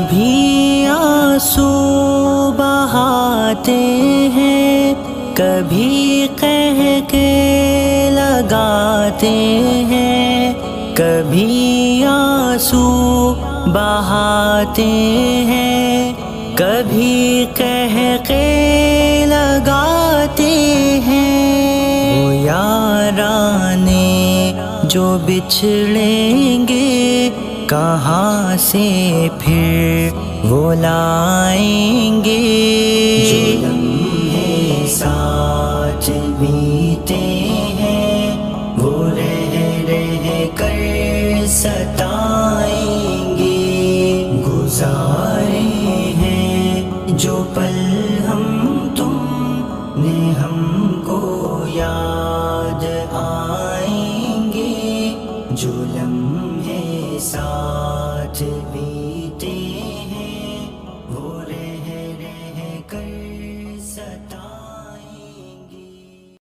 کبھی آنسو بہاتے ہیں، کبھی کہہ کے لگاتے ہیں، کبھی آنسو بہاتے ہیں، کبھی کہہ کے لگاتے ہیں۔ وہ یارانے جو بچھڑیں گے کہاں سے پھر وہ لائیں گے؟ جو لمحے ساتھ بیتے ہیں وہ رہ کر ستائیں گے، گزاریں